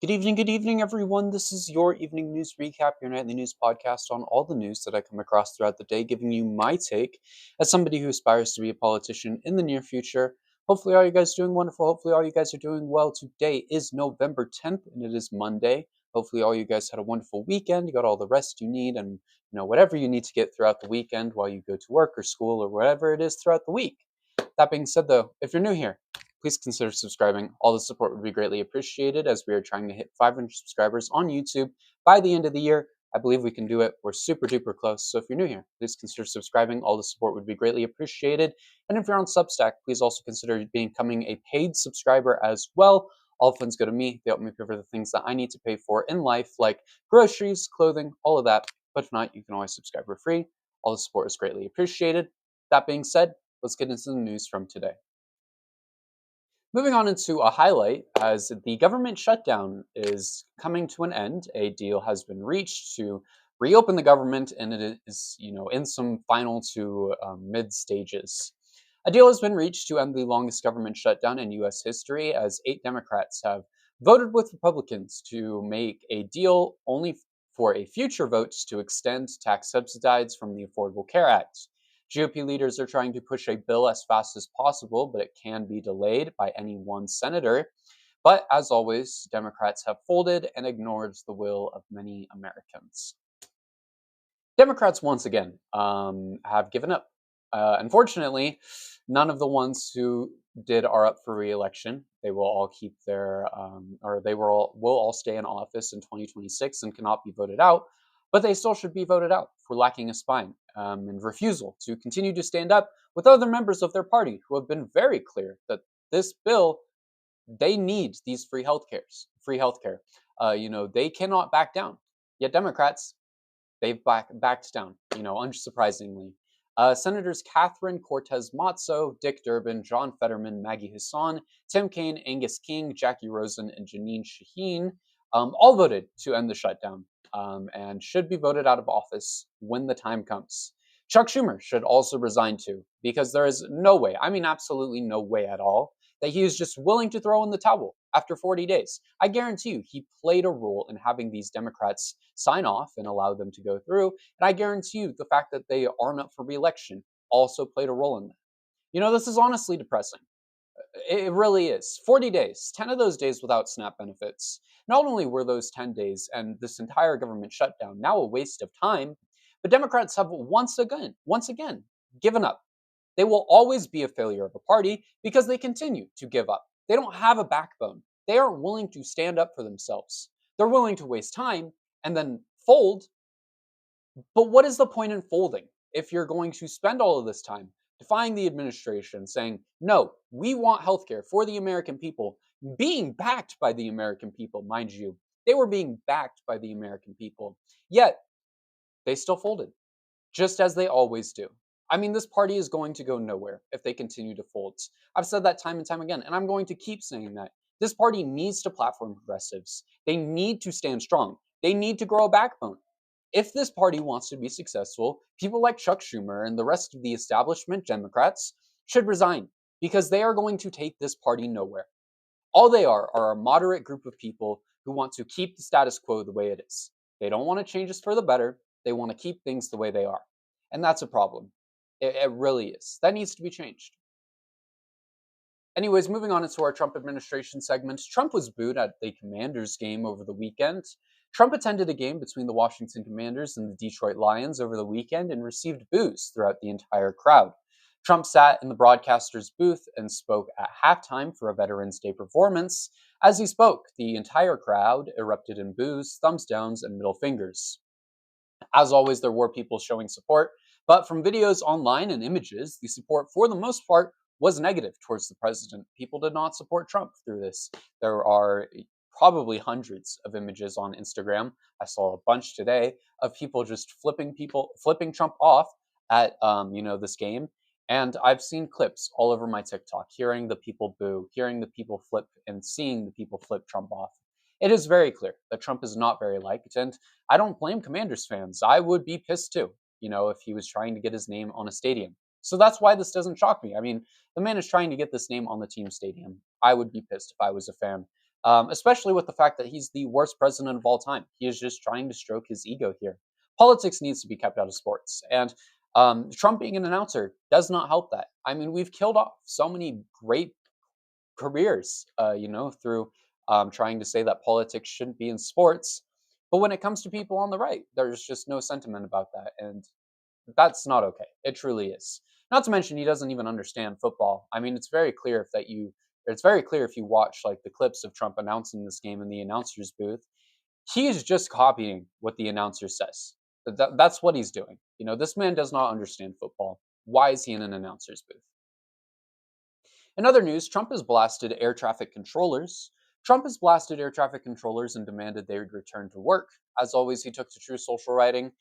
Good evening, everyone. This is your evening news recap, your nightly news podcast on all the news that I come across throughout the day, giving you my take as somebody who aspires to be a politician in the near future. Hopefully, all you guys are doing wonderful. Hopefully, all you guys are doing well. Today is November 10th, and it is Monday. Hopefully, all you guys had a wonderful weekend. You got all the rest you need, and whatever you need to get throughout the weekend while you go to work or school or whatever it is throughout the week. That being said, though, if you're new here, please consider subscribing. All the support would be greatly appreciated as we are trying to hit 500 subscribers on YouTube by the end of the year. I believe we can do it. We're super duper close. So if you're new here, please consider subscribing. All the support would be greatly appreciated. And if you're on Substack, please also consider becoming a paid subscriber as well. All funds go to me. They help me pay for the things that I need to pay for in life, like groceries, clothing, all of that. But if not, you can always subscribe for free. All the support is greatly appreciated. That being said, let's get into the news from today. Moving on into a highlight, as the government shutdown is coming to an end, a deal has been reached to reopen the government, and it is, in some final to mid stages. A deal has been reached to end the longest government shutdown in U.S. history, as 8 Democrats have voted with Republicans to make a deal only for a future vote to extend tax subsidies from the Affordable Care Act. GOP leaders are trying to push a bill as fast as possible, but it can be delayed by any one senator. But as always, Democrats have folded and ignored the will of many Americans. Democrats once again have given up. Unfortunately, none of the ones who did are up for re-election. They will all keep their, or they will all stay in office in 2026 and cannot be voted out. But they still should be voted out for lacking a spine and refusal to continue to stand up with other members of their party who have been very clear that this bill, they need these free healthcares, free healthcare. They cannot back down. Yet Democrats, they've backed down, unsurprisingly. Senators Catherine Cortez Masto, Dick Durbin, John Fetterman, Maggie Hassan, Tim Kaine, Angus King, Jackie Rosen, and Janine Shaheen all voted to end the shutdown and should be voted out of office when the time comes. Chuck Schumer should also resign too, because there is no way, I mean, absolutely no way at all, that he is just willing to throw in the towel after 40 days. I guarantee you he played a role in having these Democrats sign off and allow them to go through. And I guarantee you the fact that they aren't up for re-election also played a role in that. This is honestly depressing. It really is. 40 days, 10 of those days without SNAP benefits. Not only were those 10 days and this entire government shutdown now a waste of time, but Democrats have once again given up. They will always be a failure of a party because they continue to give up. They don't have a backbone. They aren't willing to stand up for themselves. They're willing to waste time and then fold. But what is the point in folding if you're going to spend all of this time defying the administration, saying, no, we want healthcare for the American people, being backed by the American people, mind you. They were being backed by the American people. Yet, they still folded, just as they always do. I mean, this party is going to go nowhere if they continue to fold. I've said that time and time again, and I'm going to keep saying that. This party needs to platform progressives. They need to stand strong. They need to grow a backbone. If this party wants to be successful, people like Chuck Schumer and the rest of the establishment Democrats should resign because they are going to take this party nowhere. All they are a moderate group of people who want to keep the status quo the way it is. They don't want to change this for the better. They want to keep things the way they are. And that's a problem. It really is. That needs to be changed. Anyways, moving on into our Trump administration segment. Trump was booed at the Commanders game over the weekend. Trump attended a game between the Washington Commanders and the Detroit Lions over the weekend and received boos throughout the entire crowd. Trump sat in the broadcaster's booth and spoke at halftime for a Veterans Day performance. As he spoke, the entire crowd erupted in boos, thumbs downs, and middle fingers. As always, there were people showing support, but from videos online and images, the support for the most part was negative towards the president. People did not support Trump through this. There are probably hundreds of images on Instagram. I saw a bunch today of people just flipping Trump off at this game. And I've seen clips all over my TikTok, hearing the people boo, hearing the people flip, and seeing the people flip Trump off. It is very clear that Trump is not very liked, and I don't blame Commanders fans. I would be pissed too, if he was trying to get his name on a stadium. So that's why this doesn't shock me. I mean, the man is trying to get this name on the team stadium. I would be pissed if I was a fan. especially with the fact that he's the worst president of all time. He is just trying to stroke his ego here. Politics needs to be kept out of sports. And Trump being an announcer does not help that. I mean, we've killed off so many great careers, through trying to say that politics shouldn't be in sports. But when it comes to people on the right, there's just no sentiment about that. And that's not okay. It truly is. Not to mention he doesn't even understand football. I mean, it's very clear if you watch like the clips of Trump announcing this game in the announcer's booth, he is just copying what the announcer says. That's what he's doing. This man does not understand football. Why is he in an announcer's booth? In other news, Trump has blasted air traffic controllers and demanded they return to work. As always, he took to True Social writing,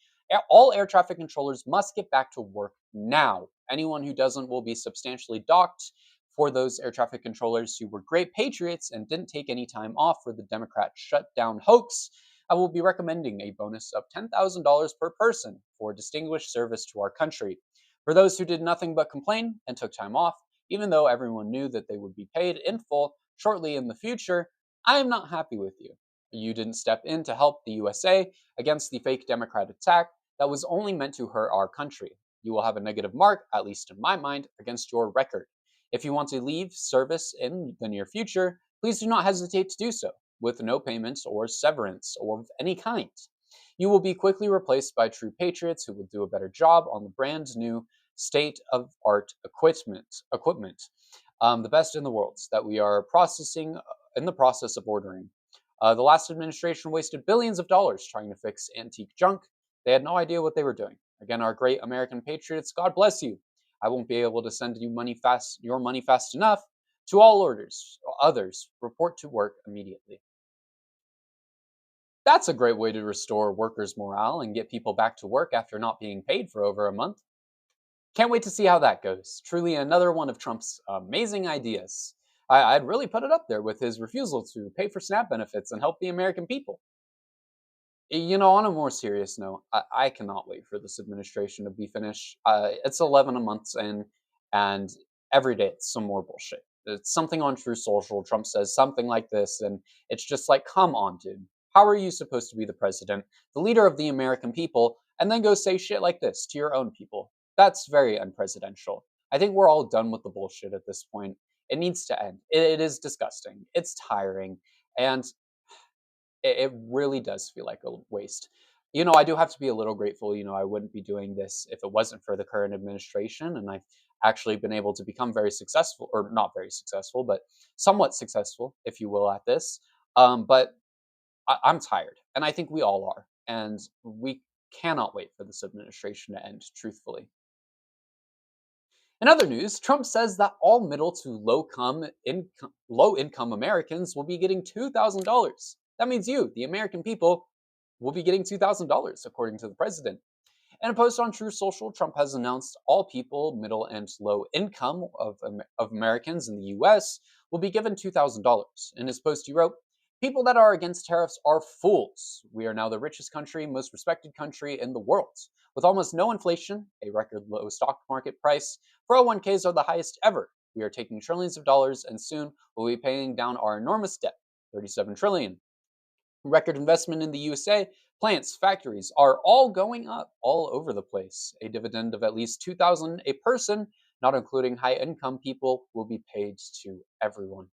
all air traffic controllers must get back to work now. Anyone who doesn't will be substantially docked. For those air traffic controllers who were great patriots and didn't take any time off for the Democrat shutdown hoax, I will be recommending a bonus of $10,000 per person for distinguished service to our country. For those who did nothing but complain and took time off, even though everyone knew that they would be paid in full shortly in the future, I am not happy with you. You didn't step in to help the USA against the fake Democrat attack that was only meant to hurt our country. You will have a negative mark, at least in my mind, against your record. If you want to leave service in the near future, please do not hesitate to do so, with no payments or severance or of any kind. You will be quickly replaced by true patriots who will do a better job on the brand new state of art equipment, the best in the world that we are in the process of ordering. The last administration wasted billions of dollars trying to fix antique junk. They had no idea what they were doing. Again, our great American patriots, God bless you. I won't be able to send your money fast enough. To all others, report to work immediately. That's a great way to restore workers' morale and get people back to work after not being paid for over a month. Can't wait to see how that goes. Truly another one of Trump's amazing ideas. I'd really put it up there with his refusal to pay for SNAP benefits and help the American people. On a more serious note, I cannot wait for this administration to be finished. It's 11 months in, and every day it's some more bullshit. It's something on True Social. Trump says something like this, and it's just like, come on, dude. How are you supposed to be the president, the leader of the American people, and then go say shit like this to your own people? That's very unpresidential. I think we're all done with the bullshit at this point. It needs to end. It is disgusting. It's tiring. And it really does feel like a waste. I do have to be a little grateful. I wouldn't be doing this if it wasn't for the current administration. And I've actually been able to become very successful, or not very successful, but somewhat successful, if you will, at this. But I'm tired. And I think we all are. And we cannot wait for this administration to end, truthfully. In other news, Trump says that all middle to low income Americans will be getting $2,000. That means you, the American people, will be getting $2,000, according to the president. In a post on True Social, Trump has announced all people, middle and low income of Americans in the US will be given $2,000. In his post, he wrote, "People that are against tariffs are fools. We are now the richest country, most respected country in the world. With almost no inflation, a record low stock market price, 401ks are the highest ever. We are taking trillions of dollars and soon we'll be paying down our enormous debt, 37 trillion. Record investment in the USA, plants, factories are all going up all over the place. A dividend of at least 2,000 a person, not including high income people, will be paid to everyone."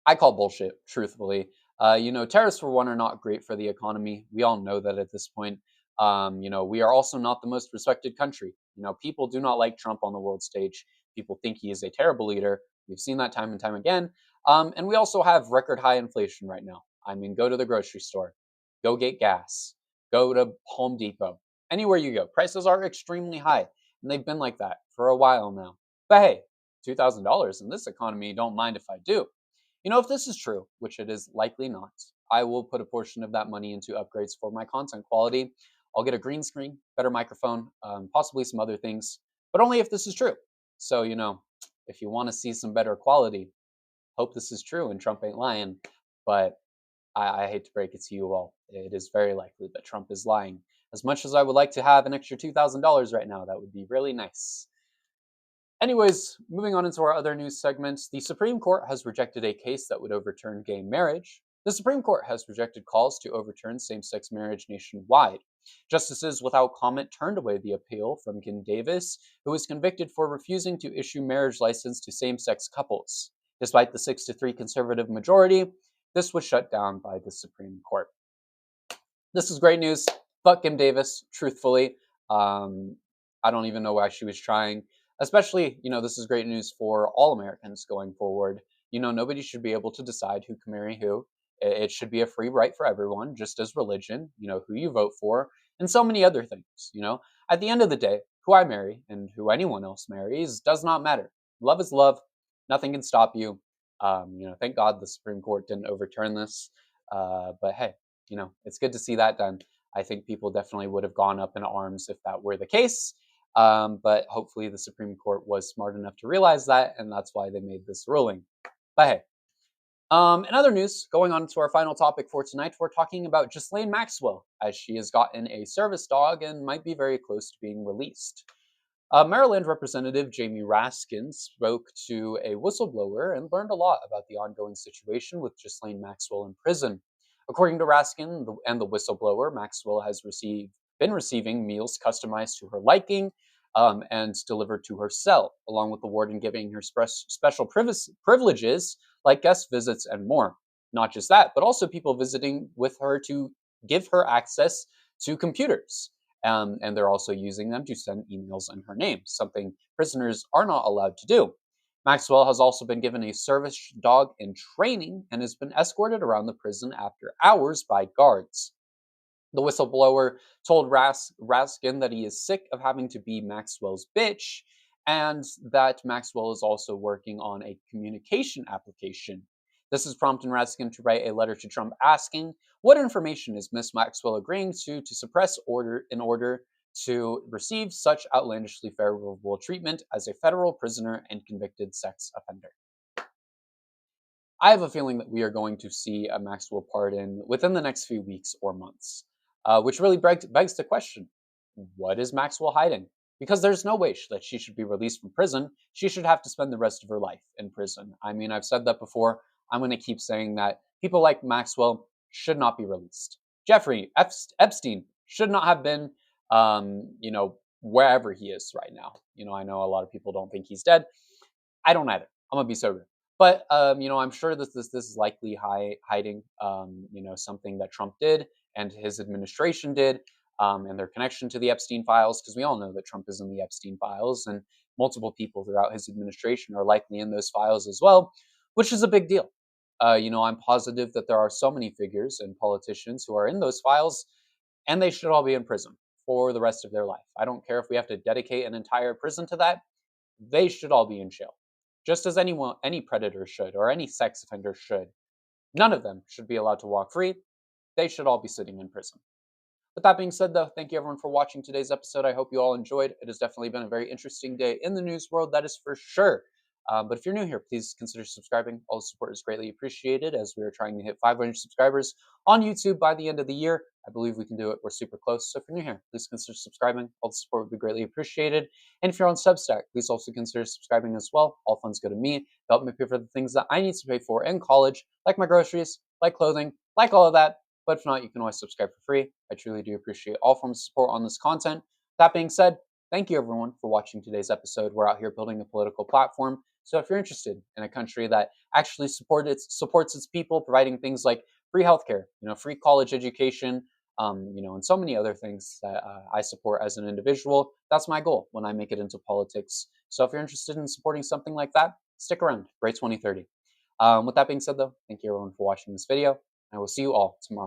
I call bullshit, truthfully. Tariffs for one are not great for the economy. We all know that at this point. We are also not the most respected country. People do not like Trump on the world stage. People think he is a terrible leader. We've seen that time and time again. And we also have record high inflation right now. I mean, go to the grocery store, go get gas, go to Home Depot, anywhere you go. Prices are extremely high, and they've been like that for a while now. But hey, $2,000 in this economy, don't mind if I do. If this is true, which it is likely not, I will put a portion of that money into upgrades for my content quality. I'll get a green screen, better microphone, possibly some other things, but only if this is true. So, if you want to see some better quality, hope this is true and Trump ain't lying. But I hate to break it to you all. It is very likely that Trump is lying. As much as I would like to have an extra $2,000 right now, that would be really nice. Anyways, moving on into our other news segments, the Supreme Court has rejected a case that would overturn gay marriage. The Supreme Court has rejected calls to overturn same sex marriage nationwide. Justices without comment turned away the appeal from Gin Davis, who was convicted for refusing to issue marriage license to same sex couples. Despite the 6-3 conservative majority, this was shut down by the Supreme Court. This is great news. Fuck Kim Davis, truthfully. Um, I don't even know why she was trying. Especially, this is great news for all Americans going forward. Nobody should be able to decide who can marry who. It should be a free right for everyone, just as religion, who you vote for, and so many other things. At the end of the day, who I marry and who anyone else marries does not matter. Love is love. Nothing can stop you. Thank God the Supreme Court didn't overturn this. But hey, it's good to see that done. I think people definitely would have gone up in arms if that were the case. But hopefully the Supreme Court was smart enough to realize that, and that's why they made this ruling. But hey, in other news, going on to our final topic for tonight, we're talking about Ghislaine Maxwell, as she has gotten a service dog and might be very close to being released. Maryland Representative Jamie Raskin spoke to a whistleblower and learned a lot about the ongoing situation with Ghislaine Maxwell in prison. According to Raskin and the whistleblower, Maxwell has been receiving meals customized to her liking and delivered to her cell, along with the warden giving her special privileges like guest visits and more. Not just that, but also people visiting with her to give her access to computers. And they're also using them to send emails in her name, something prisoners are not allowed to do. Maxwell has also been given a service dog in training and has been escorted around the prison after hours by guards. The whistleblower told Raskin that he is sick of having to be Maxwell's bitch and that Maxwell is also working on a communication application. This has prompted Raskin to write a letter to Trump asking, what information is Miss Maxwell agreeing to suppress in order to receive such outlandishly favorable treatment as a federal prisoner and convicted sex offender? I have a feeling that we are going to see a Maxwell pardon within the next few weeks or months, which really begs the question, what is Maxwell hiding? Because there's no way that she should be released from prison. She should have to spend the rest of her life in prison. I mean, I've said that before. I'm going to keep saying that people like Maxwell should not be released. Jeffrey Epstein should not have been, wherever he is right now. I know a lot of people don't think he's dead. I don't either. I'm gonna be so real. But I'm sure this is likely hiding, something that Trump did and his administration did, and their connection to the Epstein files, because we all know that Trump is in the Epstein files, and multiple people throughout his administration are likely in those files as well, which is a big deal. I'm positive that there are so many figures and politicians who are in those files, and they should all be in prison for the rest of their life. I don't care if we have to dedicate an entire prison to that. They should all be in jail, just as any predator should, or any sex offender should. None of them should be allowed to walk free. They should all be sitting in prison. With that being said, though, thank you everyone for watching today's episode. I hope you all enjoyed. It has definitely been a very interesting day in the news world, that is for sure. But if you're new here, please consider subscribing. All the support is greatly appreciated as we are trying to hit 500 subscribers on YouTube by the end of the year. I believe we can do it. We're super close. So if you're new here, please consider subscribing. All the support would be greatly appreciated. And if you're on Substack, please also consider subscribing as well. All funds go to me to help me pay for the things that I need to pay for in college, like my groceries, like clothing, like all of that. But if not, you can always subscribe for free. I truly do appreciate all forms of support on this content. That being said, thank you everyone for watching today's episode. We're out here building a political platform. So if you're interested in a country that actually supports its people, providing things like free healthcare, free college education, and so many other things that I support as an individual, that's my goal when I make it into politics. So if you're interested in supporting something like that, stick around. Bray 2030. With that being said, though, thank you everyone for watching this video. I will see you all tomorrow.